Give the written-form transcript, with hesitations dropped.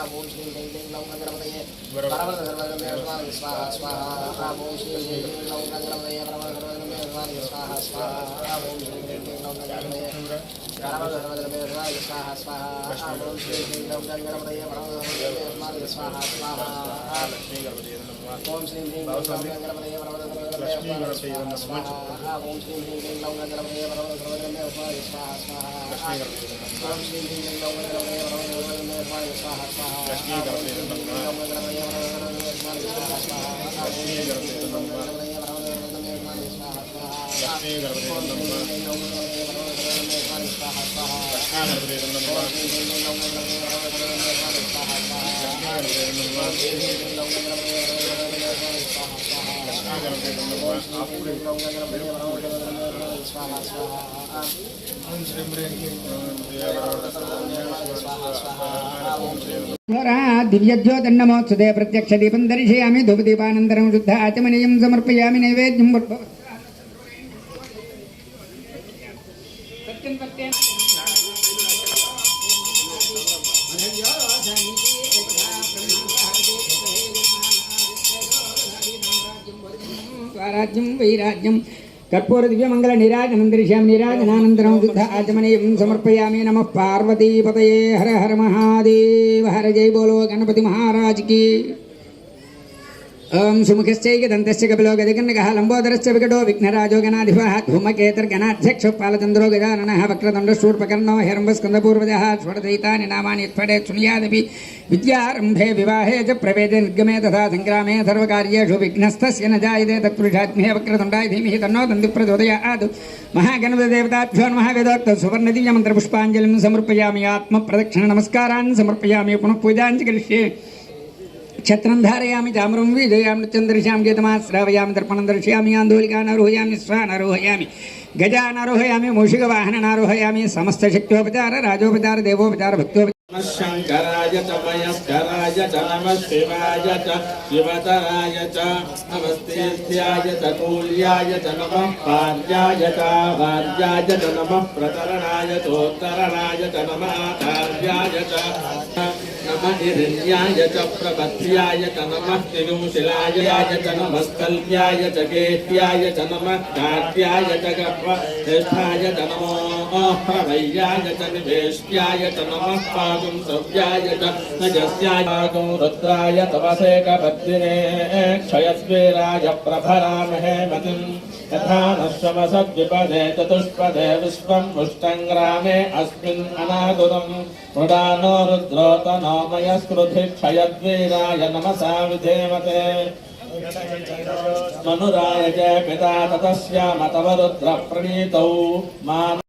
ओम श्री ह्रीं क्लीं ग्लौं गणपतये परमसर्वगणपतये स्वाहा स्वाहा ओम श्री ह्रीं क्लीं ग्लौं गणपतये परमसर्वगणपतये स्वाहा स्वाहा ओम श्री ह्रीं क्लीं ग्लौं गणपतये परमसर्वगणपतये स्वाहा स्वाहा ओम श्री ह्रीं क्लीं ग्लौं गणपतये परमसर्वगणपतये स्वाहा स्वाहा ओम श्री ह्रीं क्लीं ग्लौं गणपतये परमसर्वगणपतये स्वाहा ओम श्री ह्रीं क्लीं ग्लौं गणपतये परमसर्वगणपतये स्वाहा स्वाहा ओम श्री ह्रीं क्लीं ग्लौं गणपतये परमसर्वगणपतये स्वाहा स्वाहा ओम श्री ह्रीं क्लीं ग्लौं गणपतये परमसर्वगणपतये स्वाहा स्वाहा ओम श्री ह्रीं क्लीं ग्लौं गणपतये परमसर्वगणपतये स्वाहा स्वाहा ओम श्री ह्रीं क्लीं ग्लौं गणपतये परमसर्वगणपतये स्वाहा स्वाहा ओम श्री ह्रीं क्लीं ग्लौं गणपतये परमसर्वगणपतये स्वाहा स्वाहा ओम श्री ह्रीं क्लीं ग्लौं गणपतये स्वाहा स्वाहा ओम श्री दिव्यज्योतिर्नमोत्सुते प्रत्यक्ष दीपं दर्शयामि धूपदीपानन्तरं शुद्ध आचमनीयं समर्पयामि नैवेद्यं स्वराज्यं वैराज्यं कर्पूर दिव्यमंगल निराजनं दर्शयामि निराजनानन्तरं शुद्ध आचमनीयं समर्पयामि नमः पार्वतीपतये हर हर महादेव हर जय बोलो गणपति महाराज की ओम सुमुखश्चैक दन्तस्य कपिलो गजकर्णकः लम्बोदरश्च विकटो विघ्नराजो गणाधिपः धूमकेतुर्गणाध्यक्षो पालचन्द्रो गजाननः वक्रतुण्डशूर्पकर्णो हिरण्यस्कन्धपूर्वजः षोडशैतानि नामानि स्फटे शृणुयादपि विद्यारम्भे विवाहे च प्रवेदे निर्गमे तथा सङ्ग्रामे सर्वकार्येषु विघ्नस्तस्य न जायते तत्पुरुषात्महे वक्रतुण्डाय धीमहि तन्नो दन्तिः प्रचोदयात् महागणपतिदेवताभ्यो नमः वेदोक्तं सुवर्णदिव्यमन्त्रपुष्पाञ्जलिं समर्पयामि आत्मप्रदक्षिणनमस्कारान् समर्पयामि पुनः पूजाञ्च करिष्ये छत्रं धारयामि चामरं वीजयामि नृत्यं दर्शयामि गीतमाश्रावयामि दर्पणं दर्शयामि आन्दोलिकानारोहयामि स्वानारोहयामि गजानारोहयामि मूषिकवाहननारोहयामि समस्तशक्त्योपचार राजोपचार देवोपचार भक्तोपचार शंकराय च मयस्कराय च नमः शिवाय च शिवतराय च नमस्तेभ्याय च तुल्याय च नमः पार्याय च वार्याय च नमः प्रतरणाय चोत्तरणाय च नमः आचार्याय च नमः हिरण्याय च प्रपथ्याय च नमः तिरुशिलाय च नमस्कल्प्याय च केट्याय च नमः काट्याय च गह्वश्रेष्ठाय च नमो प्रभय्याय च निवेष्ट्याय च नमः पागुं सव्याय च नजस्याय पागुं रुद्राय तवसेकपद्दिने क्षयस्वीराय प्रभरामहे मतिं यथा नश्वमसद्विपदे चतुष्पदे विश्वं मुष्टङ्ग्रामे अस्मिन् अनादुरं मृडानो रुद्रोतनो मयस्कृति क्षयद्वीराय नमसा विधेमते मनुराय च पिता ततस्याम तव रुद्रप्रणीतौ मान